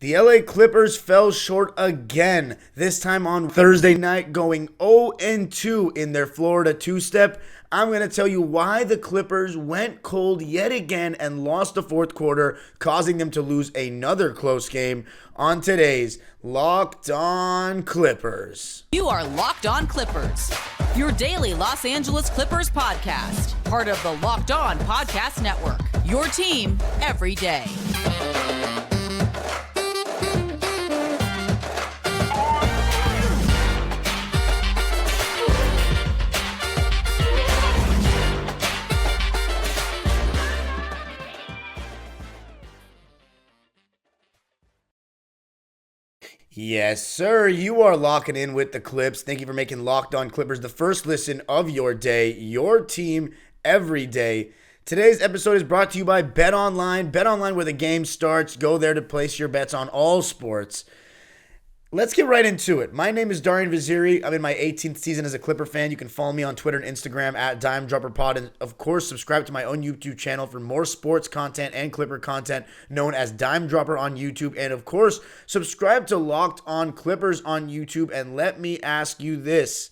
The LA Clippers fell short again, this time on Thursday night, going 0-2 in their Florida two-step. I'm going to tell you why the Clippers went cold yet again and lost the fourth quarter, causing them to lose another close game on today's Locked On Clippers. You are Locked On Clippers, your daily Los Angeles Clippers podcast, part of the Locked On Podcast Network, your team every day. Yes, sir. You are locking in with the Clips. Thank you for making Locked On Clippers the first listen of your day, your team every day. Today's episode is brought to you by BetOnline. BetOnline, where the game starts. Go there to place your bets on all sports. Let's get right into it. My name is Darian Vaziri. I'm in my 18th season as a Clipper fan. You can follow me on Twitter and Instagram at DimeDropperPod. And, of course, subscribe to my own YouTube channel for more sports content and Clipper content known as Dime Dropper on YouTube. And, of course, subscribe to Locked On Clippers on YouTube. And let me ask you this.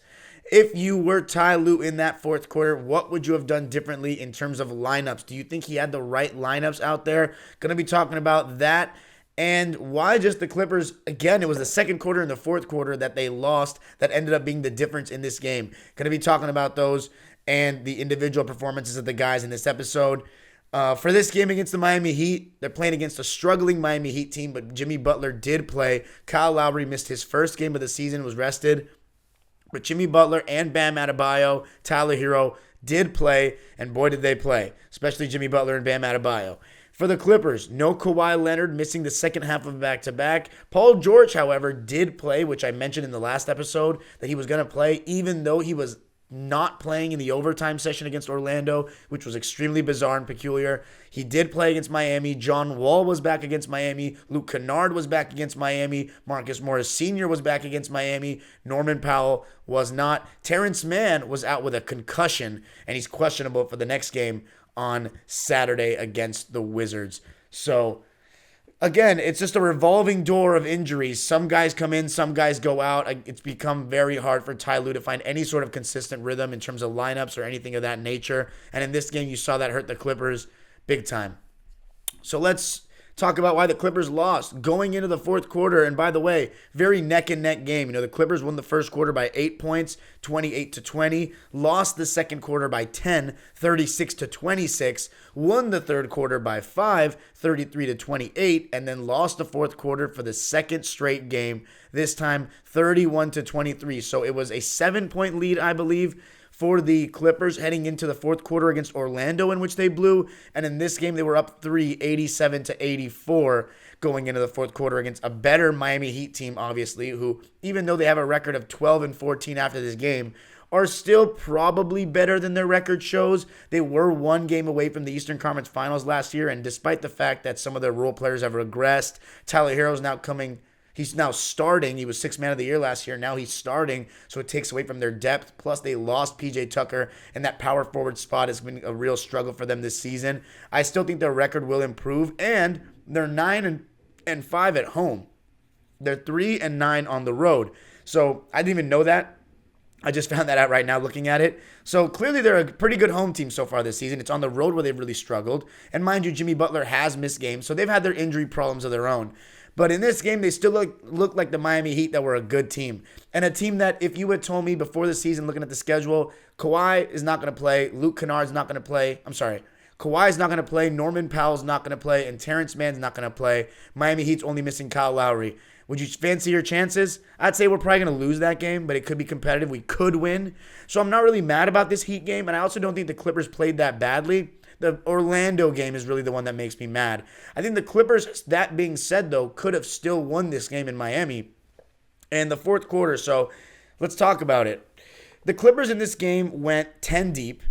If you were Ty Lue in that fourth quarter, what would you have done differently in terms of lineups? Do you think he had the right lineups out there? Going to be talking about that. And why just the Clippers? Again, it was the second quarter and the fourth quarter that they lost that ended up being the difference in this game. Going to be talking about those and the individual performances of the guys in this episode. For this game against the Miami Heat, they're playing against a struggling Miami Heat team, but Jimmy Butler did play. Kyle Lowry missed his first game of the season, was rested. But Jimmy Butler and Bam Adebayo, Tyler Hero, did play, and boy did they play, especially Jimmy Butler and Bam Adebayo. For the Clippers, no Kawhi Leonard, missing the second half of back-to-back. Paul George, however, did play, which I mentioned in the last episode that he was going to play, even though he was not playing in the overtime session against Orlando, which was extremely bizarre and peculiar. He did play against Miami. John Wall was back against Miami. Luke Kennard was back against Miami. Marcus Morris Sr. was back against Miami. Norman Powell was not. Terance Mann was out with a concussion, and he's questionable for the next game on Saturday against the Wizards. So, again, it's just a revolving door of injuries. Some guys come in, some guys go out. It's become very hard for Ty Lue to find any sort of consistent rhythm in terms of lineups or anything of that nature. And in this game, you saw that hurt the Clippers big time. So let's talk about why the Clippers lost going into the fourth quarter. And by the way, very neck and neck game. The Clippers won the first quarter by 8 points, 28-20. Lost the second quarter by 10, 36-26. Won the third quarter by 5, 33-28. And then lost the fourth quarter for the second straight game. This time 31-23. So it was a 7-point lead, I believe, for the Clippers heading into the fourth quarter against Orlando, in which they blew. And in this game, they were up 3, 87-84, going into the fourth quarter against a better Miami Heat team, obviously, who, even though they have a record of 12-14 after this game, are still probably better than their record shows. They were one game away from the Eastern Conference Finals last year, and despite the fact that some of their role players have regressed, Tyler Hero's now coming. He's now starting. He was Sixth Man of the Year last year. Now he's starting, so it takes away from their depth. Plus, they lost P.J. Tucker, and that power forward spot has been a real struggle for them this season. I still think their record will improve, and they're 9-5 at home. They're 3-9 on the road. So I didn't even know that. I just found that out right now looking at it. So clearly they're a pretty good home team so far this season. It's on the road where they've really struggled. And mind you, Jimmy Butler has missed games, so they've had their injury problems of their own. But in this game, they still look like the Miami Heat that were a good team. And a team that, if you had told me before the season, looking at the schedule, Kawhi is not going to play, Luke Kennard's not going to play, Kawhi's not going to play, Norman Powell's not going to play, and Terance Mann's not going to play. Miami Heat's only missing Kyle Lowry. Would you fancy your chances? I'd say we're probably going to lose that game, but it could be competitive. We could win. So I'm not really mad about this Heat game, and I also don't think the Clippers played that badly. The Orlando game is really the one that makes me mad. I think the Clippers, that being said, though, could have still won this game in Miami in the fourth quarter. So let's talk about it. The Clippers in this game went 10 deep,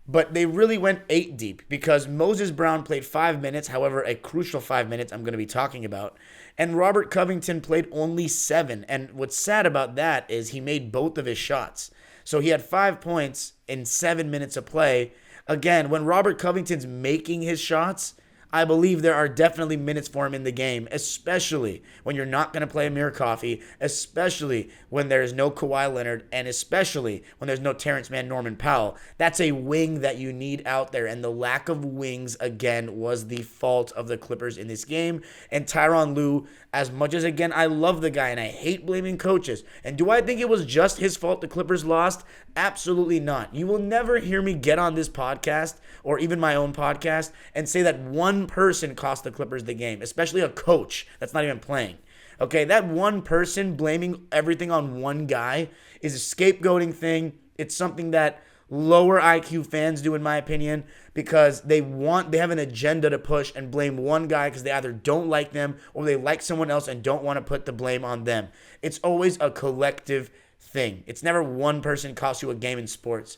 but they really went 8 deep because Moses Brown played 5 minutes, however, a crucial 5 minutes I'm going to be talking about. And Robert Covington played only 7. And what's sad about that is he made both of his shots. So he had 5 points in 7 minutes of play. Again, when Robert Covington's making his shots, I believe there are definitely minutes for him in the game, especially when you're not going to play Amir Coffey, especially when there is no Kawhi Leonard, and especially when there's no Terance Mann, Norman Powell. That's a wing that you need out there, and the lack of wings, again, was the fault of the Clippers in this game. And Tyronn Lue, as much as, again, I love the guy, and I hate blaming coaches. And do I think it was just his fault the Clippers lost? Absolutely not. You will never hear me get on this podcast, or even my own podcast, and say that one person cost the Clippers the game, especially a coach that's not even playing. Okay, that one person blaming everything on one guy is a scapegoating thing. It's something that lower IQ fans do, in my opinion, because they have an agenda to push and blame one guy because they either don't like them or they like someone else and don't want to put the blame on them. It's always a collective thing. It's never one person costs you a game in sports.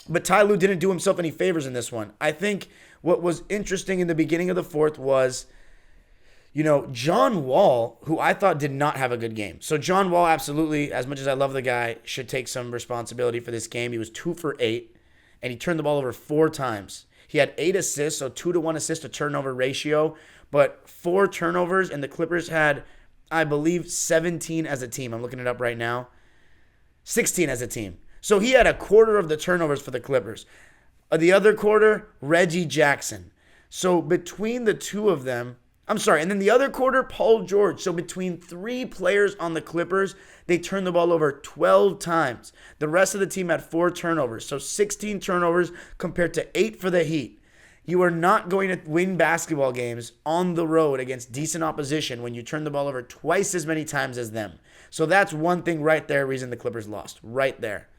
But Ty Lue didn't do himself any favors in this one. I think what was interesting in the beginning of the fourth was, John Wall, who I thought did not have a good game. So John Wall, absolutely, as much as I love the guy, should take some responsibility for this game. He was 2 for 8, and he turned the ball over 4 times. He had 8 assists, so 2-to-1 assist to turnover ratio, but 4 turnovers, and the Clippers had, I believe, 17 as a team. I'm looking it up right now. 16 as a team. So he had a quarter of the turnovers for the Clippers. The other quarter, Reggie Jackson. So between the two of them, and then the other quarter, Paul George. So between 3 players on the Clippers, they turned the ball over 12 times. The rest of the team had 4 turnovers. So 16 turnovers compared to 8 for the Heat. You are not going to win basketball games on the road against decent opposition when you turn the ball over twice as many times as them. So that's one thing right there, reason the Clippers lost. Right there.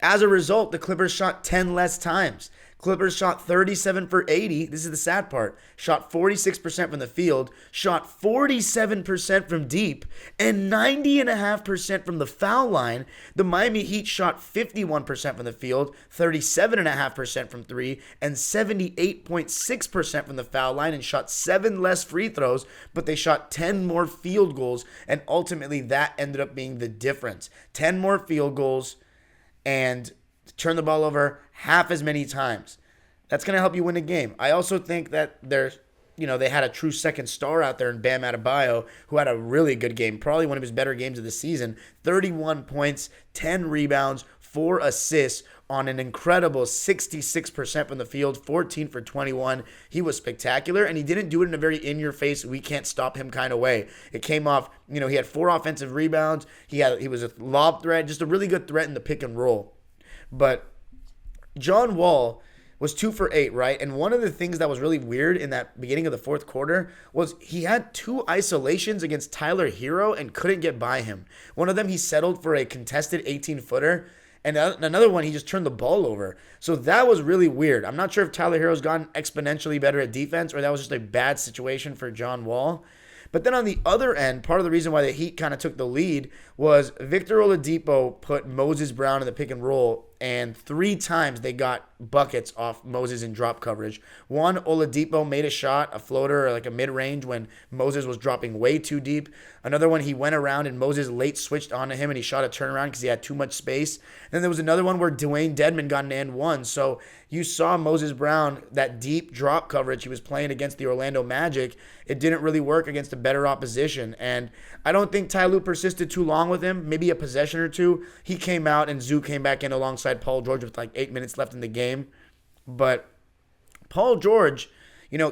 As a result, the Clippers shot 10 less times. Clippers shot 37 for 80. This is the sad part. Shot 46% from the field, shot 47% from deep, and 90.5% from the foul line. The Miami Heat shot 51% from the field, 37.5% from 3, and 78.6% from the foul line, and shot 7 less free throws, but they shot 10 more field goals, and ultimately that ended up being the difference. 10 more field goals and turn the ball over half as many times. That's going to help you win a game. I also think that they had a true second star out there in Bam Adebayo, who had a really good game, probably one of his better games of the season. 31 points, 10 rebounds, 4 assists on an incredible 66% from the field, 14 for 21. He was spectacular, and he didn't do it in a very in-your-face, we can't stop him kind of way. It came off, he had 4 offensive rebounds. He was a lob threat, just a really good threat in the pick and roll. But John Wall was 2 for 8, right? And one of the things that was really weird in that beginning of the fourth quarter was he had 2 isolations against Tyler Hero and couldn't get by him. One of them, he settled for a contested 18-footer, and another one, he just turned the ball over. So that was really weird. I'm not sure if Tyler Hero's gotten exponentially better at defense or that was just a bad situation for John Wall. But then on the other end, part of the reason why the Heat kind of took the lead was Victor Oladipo put Moses Brown in the pick and roll, and 3 times they got buckets off Moses in drop coverage. One, Oladipo made a shot, a floater, or like a mid-range when Moses was dropping way too deep. Another one, he went around and Moses late switched onto him and he shot a turnaround because he had too much space. Then there was another one where Dwayne Dedmon got an and one. So you saw Moses Brown, that deep drop coverage he was playing against the Orlando Magic. It didn't really work against a better opposition. And I don't think Ty Lue persisted too long with him, maybe a possession or two. He came out and Zoo came back in alongside Paul George with like 8 minutes left in the game. But Paul George,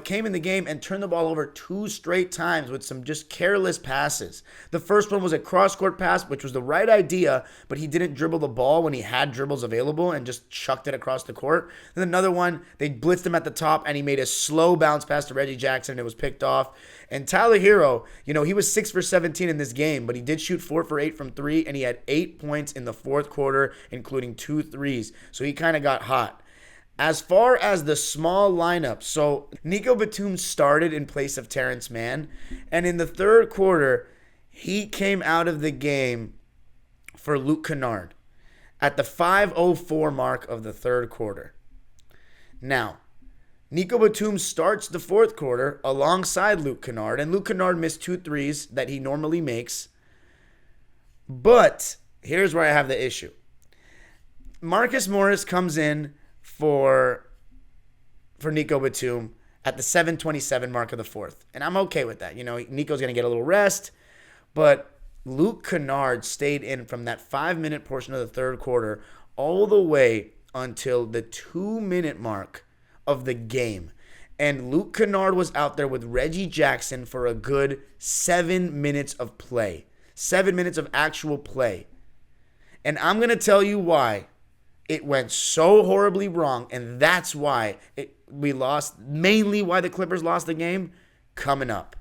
came in the game and turned the ball over 2 straight times with some just careless passes. The first one was a cross-court pass, which was the right idea, but he didn't dribble the ball when he had dribbles available and just chucked it across the court. Then another one, they blitzed him at the top, and he made a slow bounce pass to Reggie Jackson, and it was picked off. And Tyler Hero, he was 6 for 17 in this game, but he did shoot 4 for 8 from 3, and he had 8 points in the fourth quarter, including 2 threes. So he kind of got hot. As far as the small lineup, so Nico Batum started in place of Terance Mann, and in the third quarter, he came out of the game for Luke Kennard at the 5:04 mark of the third quarter. Now, Nico Batum starts the fourth quarter alongside Luke Kennard, and Luke Kennard missed 2 threes that he normally makes. But here's where I have the issue. Marcus Morris comes in for for Nico Batum at the 7:27 mark of the fourth. And I'm okay with that. Nico's going to get a little rest, but Luke Kennard stayed in from that 5-minute portion of the third quarter all the way until the 2-minute mark of the game. And Luke Kennard was out there with Reggie Jackson for a good 7 minutes of play. 7 minutes of actual play. And I'm going to tell you why it went so horribly wrong, and that's why we lost, mainly why the Clippers lost the game, coming up.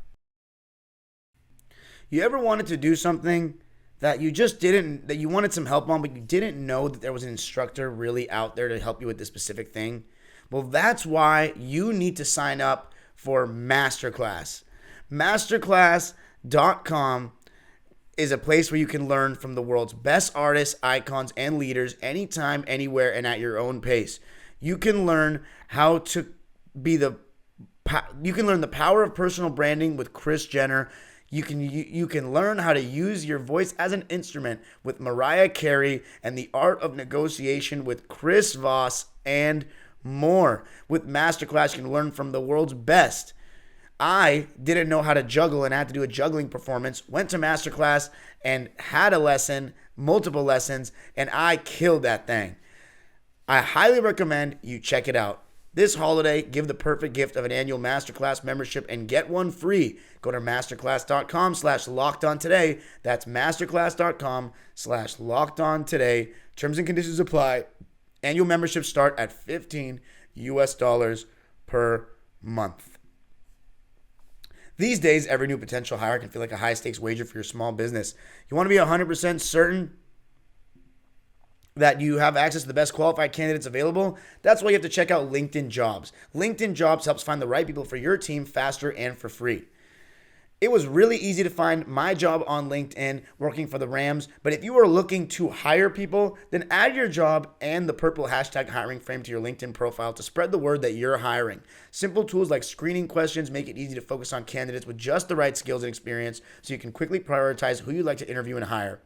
You ever wanted to do something that you wanted some help on, but you didn't know that there was an instructor really out there to help you with this specific thing? Well, that's why you need to sign up for Masterclass. Masterclass.com is a place where you can learn from the world's best artists, icons, and leaders anytime, anywhere, and at your own pace. You can learn how to you can learn the power of personal branding with Kris Jenner. You can learn how to use your voice as an instrument with Mariah Carey, and the art of negotiation with Chris Voss, and more. With Masterclass, you can learn from the world's best. I didn't know how to juggle and had to do a juggling performance. Went to Masterclass and had a lesson, multiple lessons, and I killed that thing. I highly recommend you check it out. This holiday, give the perfect gift of an annual Masterclass membership and get one free. Go to masterclass.com/lockedon today. That's masterclass.com/lockedon today. Terms and conditions apply. Annual memberships start at $15 per month. These days, every new potential hire can feel like a high-stakes wager for your small business. You want to be 100% certain that you have access to the best qualified candidates available? That's why you have to check out LinkedIn Jobs. LinkedIn Jobs helps find the right people for your team faster and for free. It was really easy to find my job on LinkedIn working for the Rams, but if you are looking to hire people, then add your job and the purple hashtag hiring frame to your LinkedIn profile to spread the word that you're hiring. Simple tools like screening questions make it easy to focus on candidates with just the right skills and experience so you can quickly prioritize who you'd like to interview and hire.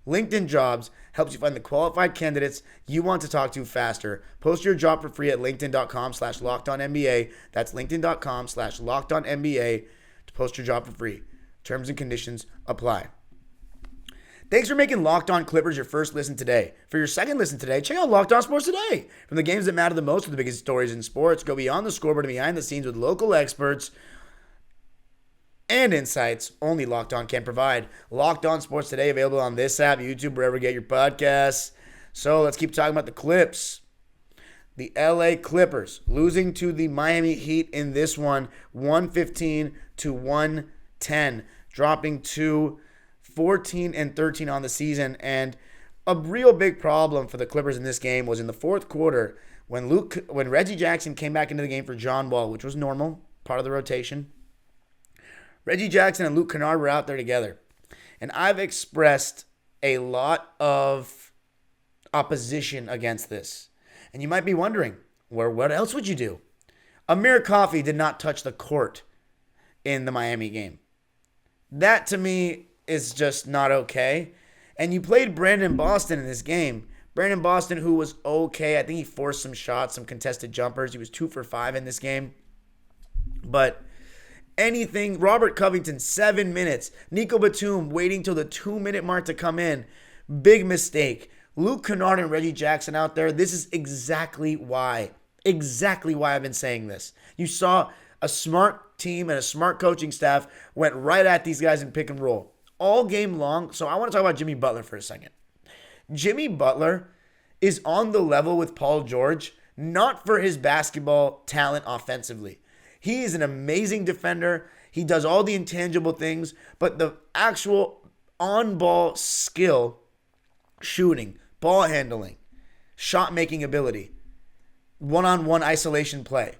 LinkedIn Jobs helps you find the qualified candidates you want to talk to faster. Post your job for free at linkedin.com/lockedonnba. That's linkedin.com/lockedonnba to post your job for free. Terms and conditions apply. Thanks for making Locked On Clippers your first listen today. For your second listen today, check out Locked On Sports Today. From the games that matter the most to the biggest stories in sports, go beyond the scoreboard and behind the scenes with local experts and insights only Locked On can provide. Locked On Sports Today, available on this app, YouTube, wherever you get your podcasts. So let's keep talking about the Clips. The LA Clippers losing to the Miami Heat in this one, 115-110, dropping to 14-13 on the season. And a real big problem for the Clippers in this game was in the fourth quarter when Reggie Jackson came back into the game for John Wall, which was normal, part of the rotation. Reggie Jackson and Luke Kennard were out there together. And I've expressed a lot of opposition against this. And you might be wondering, well, what else would you do? Amir Coffey did not touch the court in the Miami game. That, to me, is just not okay. And you played Brandon Boston in this game. Brandon Boston, who was okay. I think he forced some shots, some contested jumpers. He was 2 for 5 in this game. But Robert Covington, 7 minutes. Nico Batum waiting till the 2-minute mark to come in. Big mistake. Luke Kennard and Reggie Jackson out there. This is exactly why I've been saying this. You saw a smart team and a smart coaching staff went right at these guys in pick and roll all game long. So I want to talk about Jimmy Butler for a second. Jimmy Butler is on the level with Paul George, not for his basketball talent offensively. He is an amazing defender. He does all the intangible things, but the actual on-ball skill, shooting, ball handling, shot-making ability, one-on-one isolation play.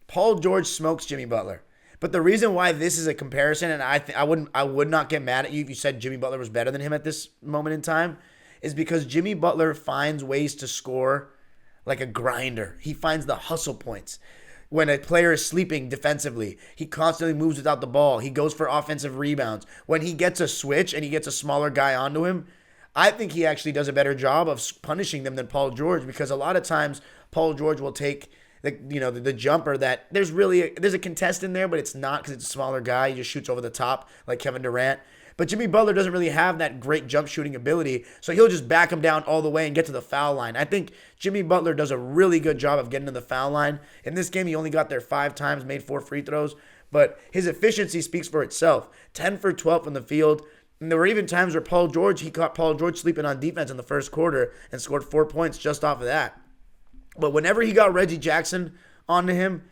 Paul George smokes Jimmy Butler. But the reason why this is a comparison, and I would not get mad at you if you said Jimmy Butler was better than him at this moment in time, is because Jimmy Butler finds ways to score like a grinder. He finds the hustle points. When a player is sleeping defensively, he constantly moves without the ball. He goes for offensive rebounds. When he gets a switch and he gets a smaller guy onto him, I think he actually does a better job of punishing them than Paul George, because a lot of times Paul George will take the jumper that there's a contest in there, but it's not because it's a smaller guy. He just shoots over the top like Kevin Durant. But Jimmy Butler doesn't really have that great jump shooting ability, so he'll just back him down all the way and get to the foul line. I think Jimmy Butler does a really good job of getting to the foul line. In this game, he only got there 5 times, made 4 free throws, but his efficiency speaks for itself. 10 for 12 from the field. And there were even times where he caught Paul George sleeping on defense in the first quarter and scored 4 points just off of that. But whenever he got Reggie Jackson onto him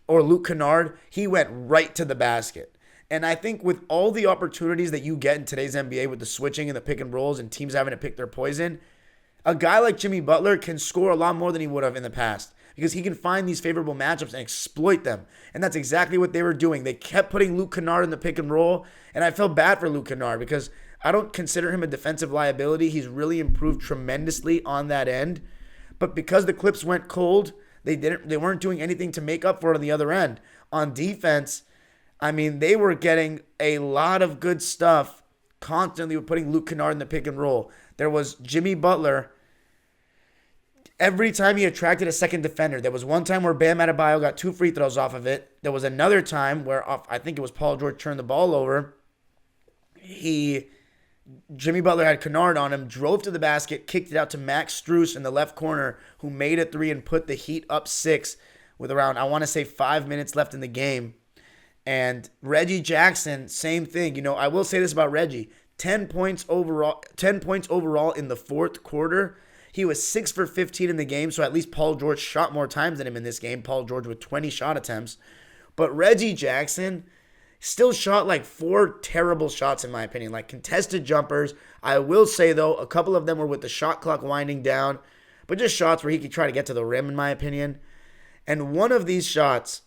or Luke Kennard, he went right to the basket. And I think with all the opportunities that you get in today's NBA with the switching and the pick and rolls and teams having to pick their poison, a guy like Jimmy Butler can score a lot more than he would have in the past because he can find these favorable matchups and exploit them. And that's exactly what they were doing. They kept putting Luke Kennard in the pick and roll, and I felt bad for Luke Kennard because I don't consider him a defensive liability. He's really improved tremendously on that end. But because the Clips went cold, they weren't doing anything to make up for it on the other end. On defense, I mean, they were getting a lot of good stuff constantly with putting Luke Kennard in the pick and roll. There was Jimmy Butler. Every time he attracted a second defender, there was one time where Bam Adebayo got 2 free throws off of it. There was another time where I think it was Paul George turned the ball over. Jimmy Butler had Kennard on him, drove to the basket, kicked it out to Max Strus in the left corner, who made a 3 and put the Heat up 6 with around, I want to say, 5 minutes left in the game. And Reggie Jackson, same thing. I will say this about Reggie. 10 points overall in the fourth quarter. He was 6 for 15 in the game, so at least Paul George shot more times than him in this game. Paul George with 20 shot attempts. But Reggie Jackson still shot like 4 terrible shots, in my opinion, like contested jumpers. I will say, though, a couple of them were with the shot clock winding down, but just shots where he could try to get to the rim, in my opinion. And one of these shots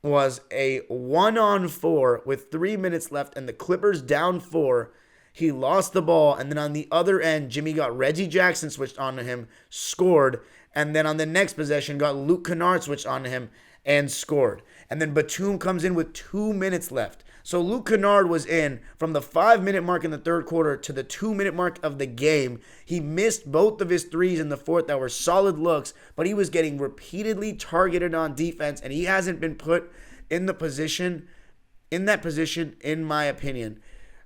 was a 1-on-4 with 3 minutes left and the Clippers down 4. He lost the ball, and then on the other end, Jimmy got Reggie Jackson switched onto him, scored, and then on the next possession, got Luke Kennard switched onto him and scored. And then Batum comes in with 2 minutes left. So Luke Kennard was in from the 5-minute mark in the third quarter to the 2-minute mark of the game. He missed both of his threes in the fourth that were solid looks, but he was getting repeatedly targeted on defense, and he hasn't been put in that position, in my opinion,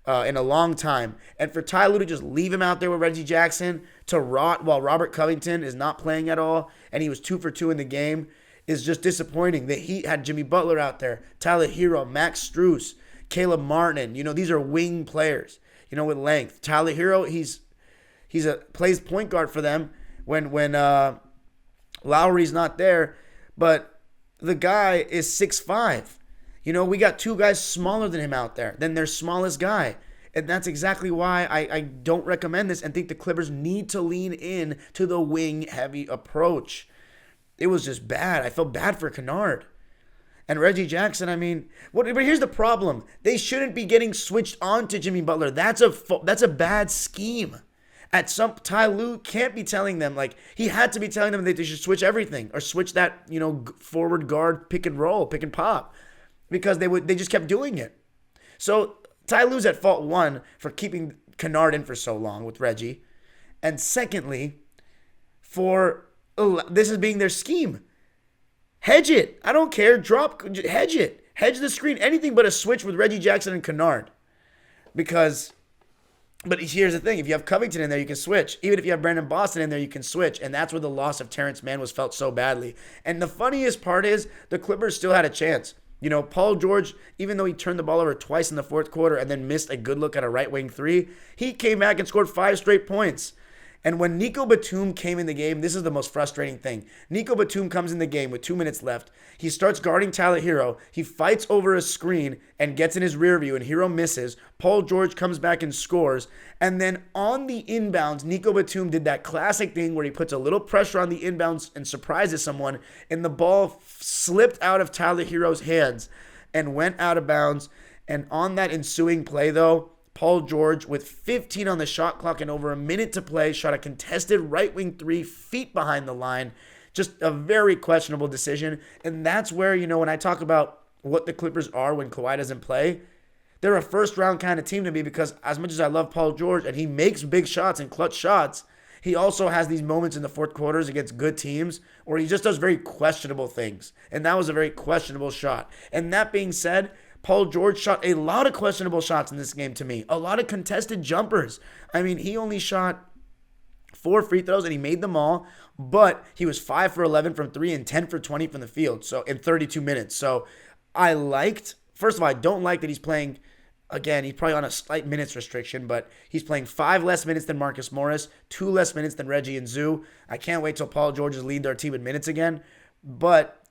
in a long time. And for Ty Lue to just leave him out there with Reggie Jackson to rot while Robert Covington is not playing at all, and he was 2 for 2 in the game, is just disappointing. The Heat had Jimmy Butler out there, Tyler Hero, Max Strus, Caleb Martin. These are wing players, with length. Tyler Hero, he's plays point guard for them when Lowry's not there, but the guy is 6'5". We got 2 guys smaller than him out there, than their smallest guy. And that's exactly why I don't recommend this and think the Clippers need to lean in to the wing-heavy approach. It was just bad. I felt bad for Kennard. And Reggie Jackson, but here's the problem. They shouldn't be getting switched on to Jimmy Butler. That's a bad scheme. Ty Lue can't be telling them, he had to be telling them that they should switch everything or switch that, forward guard pick and roll, pick and pop, because they just kept doing it. So Ty Lue's at fault, one, for keeping Kennard in for so long with Reggie, and secondly, for this is being their scheme. Hedge it. I don't care. Hedge it. Hedge the screen. Anything but a switch with Reggie Jackson and Kennard. But here's the thing. If you have Covington in there, you can switch. Even if you have Brandon Boston in there, you can switch. And that's where the loss of Terance Mann was felt so badly. And the funniest part is the Clippers still had a chance. Paul George, even though he turned the ball over twice in the fourth quarter and then missed a good look at a right wing 3, he came back and scored 5 straight points. And when Nico Batum came in the game, this is the most frustrating thing. Nico Batum comes in the game with 2 minutes left. He starts guarding Tyler Hero. He fights over a screen and gets in his rear view, and Hero misses. Paul George comes back and scores. And then on the inbounds, Nico Batum did that classic thing where he puts a little pressure on the inbounds and surprises someone, and the ball slipped out of Tyler Hero's hands and went out of bounds. And on that ensuing play, though, Paul George, with 15 on the shot clock and over a minute to play, shot a contested right wing 3 feet behind the line. Just a very questionable decision. And that's where, when I talk about what the Clippers are when Kawhi doesn't play, they're a first round kind of team to me, because as much as I love Paul George and he makes big shots and clutch shots, he also has these moments in the fourth quarters against good teams where he just does very questionable things. And that was a very questionable shot. And that being said, Paul George shot a lot of questionable shots in this game to me. A lot of contested jumpers. I mean, he only shot 4 free throws and he made them all, but he was 5 for 11 from 3 and 10 for 20 from the field. So in 32 minutes. So first of all, I don't like that he's playing. Again, he's probably on a slight minutes restriction, but he's playing 5 less minutes than Marcus Morris, 2 less minutes than Reggie and Zoo. I can't wait till Paul George has leading our team in minutes again. But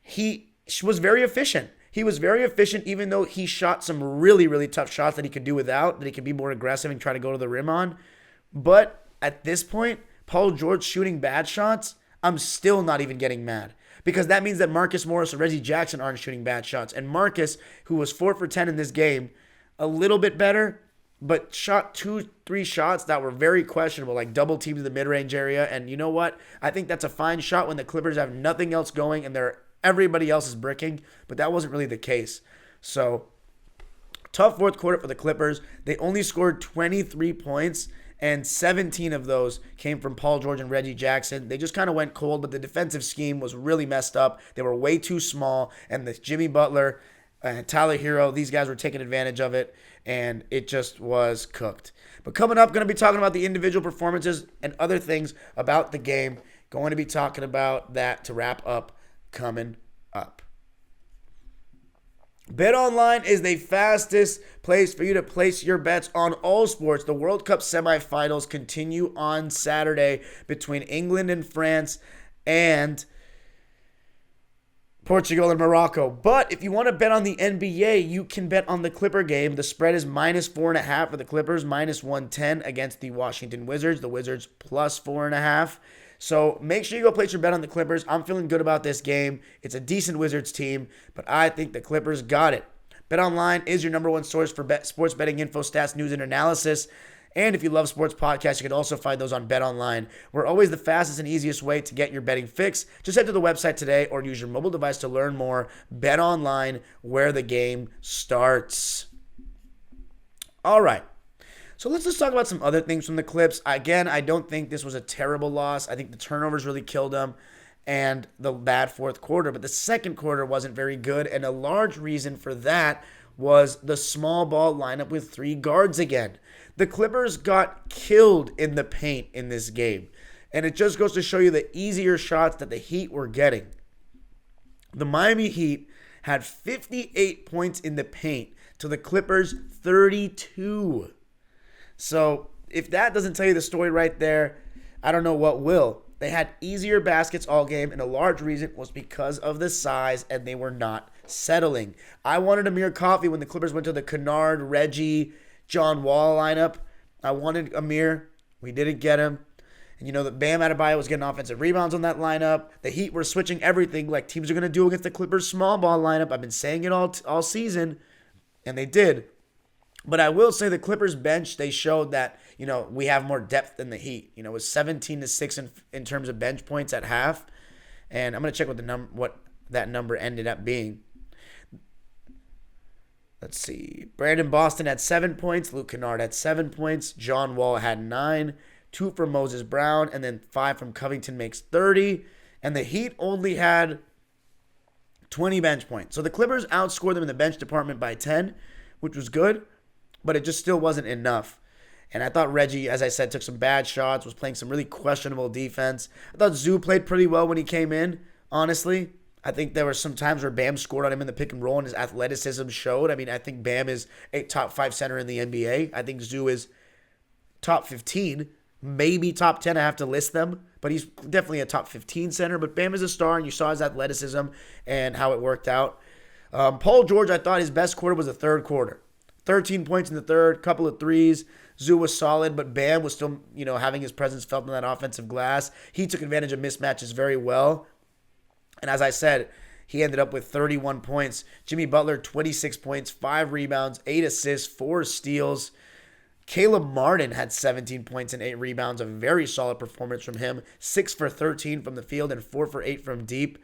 he was very efficient. He was very efficient, even though he shot some really, really tough shots that he could do without, that he could be more aggressive and try to go to the rim on. But at this point, Paul George shooting bad shots, I'm still not even getting mad. Because that means that Marcus Morris or Reggie Jackson aren't shooting bad shots. And Marcus, who was 4 for 10 in this game, a little bit better, but shot 2-3 shots that were very questionable, like double teams in the mid-range area. And you know what? I think that's a fine shot when the Clippers have nothing else going and everybody else is bricking. But that wasn't really the case. So, tough fourth quarter for the Clippers. They only scored 23 points. And 17 of those came from Paul George and Reggie Jackson. They just kind of went cold, but the defensive scheme was really messed up. They were way too small, and the Jimmy Butler and Tyler Hero, these guys were taking advantage of it, and it just was cooked. But coming up, going to be talking about the individual performances and other things about the game. Going to be talking about that to wrap up coming up. BetOnline is the fastest place for you to place your bets on all sports. The World Cup semifinals continue on Saturday between England and France and Portugal and Morocco. But if you want to bet on the NBA, you can bet on the Clipper game. The spread is -4.5 for the Clippers, -110 against the Washington Wizards. The Wizards +4.5. So make sure you go place your bet on the Clippers. I'm feeling good about this game. It's a decent Wizards team, but I think the Clippers got it. BetOnline is your number one source for sports betting info, stats, news, and analysis. And if you love sports podcasts, you can also find those on BetOnline. We're always the fastest and easiest way to get your betting fix. Just head to the website today or use your mobile device to learn more. BetOnline, where the game starts. All right. So let's just talk about some other things from the Clips. Again, I don't think this was a terrible loss. I think the turnovers really killed them and the bad fourth quarter. But the second quarter wasn't very good, and a large reason for that was the small ball lineup with 3 guards again. The Clippers got killed in the paint in this game, and it just goes to show you the easier shots that the Heat were getting. The Miami Heat had 58 points in the paint to the Clippers' 32. So if that doesn't tell you the story right there, I don't know what will. They had easier baskets all game, and a large reason was because of the size, and they were not settling. I wanted Amir Coffey when the Clippers went to the Kennard, Reggie, John Wall lineup. I wanted Amir. We didn't get him. And you know that Bam Adebayo was getting offensive rebounds on that lineup. The Heat were switching everything like teams are going to do against the Clippers small ball lineup. I've been saying it all season, and they did. But I will say the Clippers bench, they showed that, we have more depth than the Heat. It was 17-6 in terms of bench points at half. And I'm going to check what that number ended up being. Let's see. Brandon Boston had 7 points. Luke Kennard had 7 points. John Wall had 9. 2 from Moses Brown. And then 5 from Covington makes 30. And the Heat only had 20 bench points. So the Clippers outscored them in the bench department by 10, which was good. But it just still wasn't enough. And I thought Reggie, as I said, took some bad shots, was playing some really questionable defense. I thought Zoo played pretty well when he came in, honestly. I think there were some times where Bam scored on him in the pick and roll and his athleticism showed. I mean, I think Bam is a top 5 center in the NBA. I think Zoo is top 15, maybe top 10. I have to list them. But he's definitely a top 15 center. But Bam is a star, and you saw his athleticism and how it worked out. Paul George, I thought his best quarter was the third quarter. 13 points in the third, couple of threes. Zoo was solid, but Bam was still, having his presence felt on that offensive glass. He took advantage of mismatches very well. And as I said, he ended up with 31 points. Jimmy Butler, 26 points, 5 rebounds, 8 assists, 4 steals. Caleb Martin had 17 points and 8 rebounds, a very solid performance from him. 6 for 13 from the field and 4 for 8 from deep.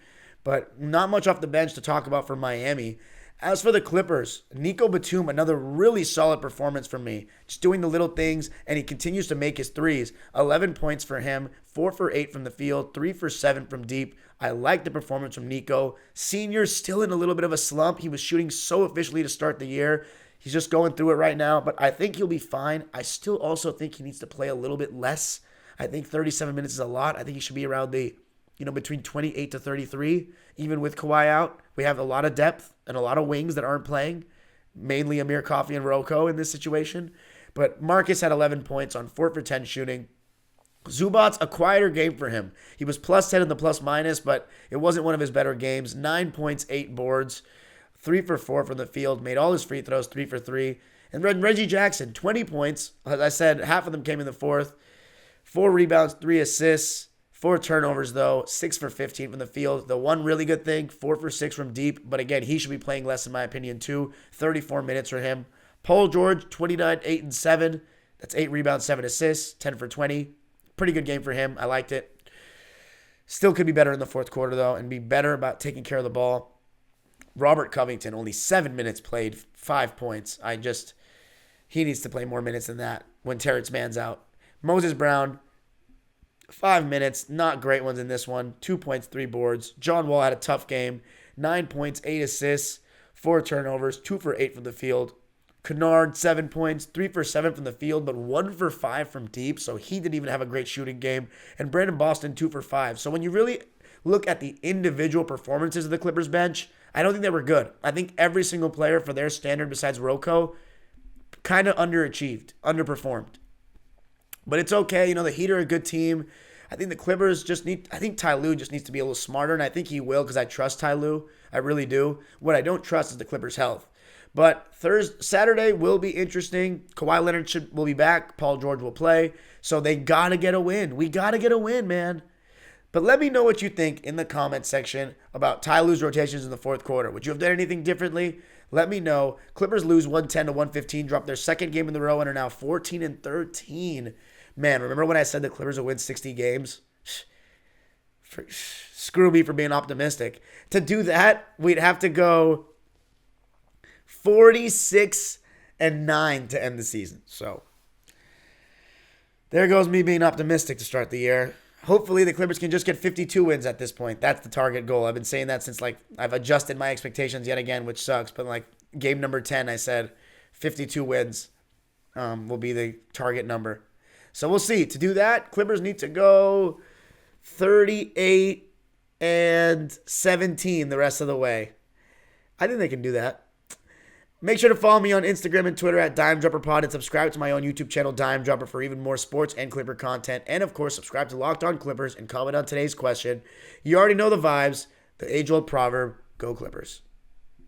But not much off the bench to talk about for Miami. As for the Clippers, Nico Batum, another really solid performance from me. Just doing the little things, and he continues to make his threes. 11 points for him, 4 for 8 from the field, 3 for 7 from deep. I like the performance from Nico. Senior still in a little bit of a slump. He was shooting so efficiently to start the year. He's just going through it right now, but I think he'll be fine. I still also think he needs to play a little bit less. I think 37 minutes is a lot. I think he should be around between 28 to 33, even with Kawhi out. We have a lot of depth and a lot of wings that aren't playing, mainly Amir Coffey and Rocco in this situation. But Marcus had 11 points on 4 for 10 shooting. Zubac's a quieter game for him. He was plus 10 in the plus minus, but it wasn't one of his better games. 9 points, 8 boards, 3 for 4 from the field, made all his free throws, 3 for 3. And Reggie Jackson, 20 points. As I said, half of them came in the fourth. 4 rebounds, 3 assists. 4 turnovers, though, 6 for 15 from the field. The one really good thing, 4 for 6 from deep. But again, he should be playing less, in my opinion, too. 34 minutes for him. Paul George, 29, 8, and 7. That's 8 rebounds, 7 assists, 10 for 20. Pretty good game for him. I liked it. Still could be better in the fourth quarter, though, and be better about taking care of the ball. Robert Covington, only 7 minutes played, 5 points. He needs to play more minutes than that when Terance Mann's out. Moses Brown, 5 minutes, not great ones in this one. 2 points, 3 boards. John Wall had a tough game. 9 points, 8 assists, 4 turnovers, 2 for 8 from the field. Kennard, 7 points, 3 for 7 from the field, but 1 for 5 from deep, so he didn't even have a great shooting game. And Brandon Boston, 2 for 5. So when you really look at the individual performances of the Clippers bench, I don't think they were good. I think every single player for their standard besides Rocco kind of underachieved, underperformed. But it's okay. The Heat are a good team. I think the Clippers I think Ty Lue just needs to be a little smarter, and I think he will because I trust Ty Lue. I really do. What I don't trust is the Clippers' health. But Saturday will be interesting. Kawhi Leonard will be back. Paul George will play. So they got to get a win. We got to get a win, man. But let me know what you think in the comment section about Ty Lue's rotations in the fourth quarter. Would you have done anything differently? Let me know. Clippers lose 110 to 115, drop their second game in the row, and are now 14-13. Man, remember when I said the Clippers would win 60 games? Screw me for being optimistic. To do that, we'd have to go 46-9 to end the season. So there goes me being optimistic to start the year. Hopefully the Clippers can just get 52 wins at this point. That's the target goal. I've been saying that since I've adjusted my expectations yet again, which sucks. But game number 10, I said 52 wins will be the target number. So we'll see. To do that, Clippers need to go 38-17 the rest of the way. I think they can do that. Make sure to follow me on Instagram and Twitter at DimeDropperPod and subscribe to my own YouTube channel, Dime Dropper, for even more sports and Clipper content. And, of course, subscribe to Locked On Clippers and comment on today's question. You already know the vibes, the age-old proverb, go Clippers.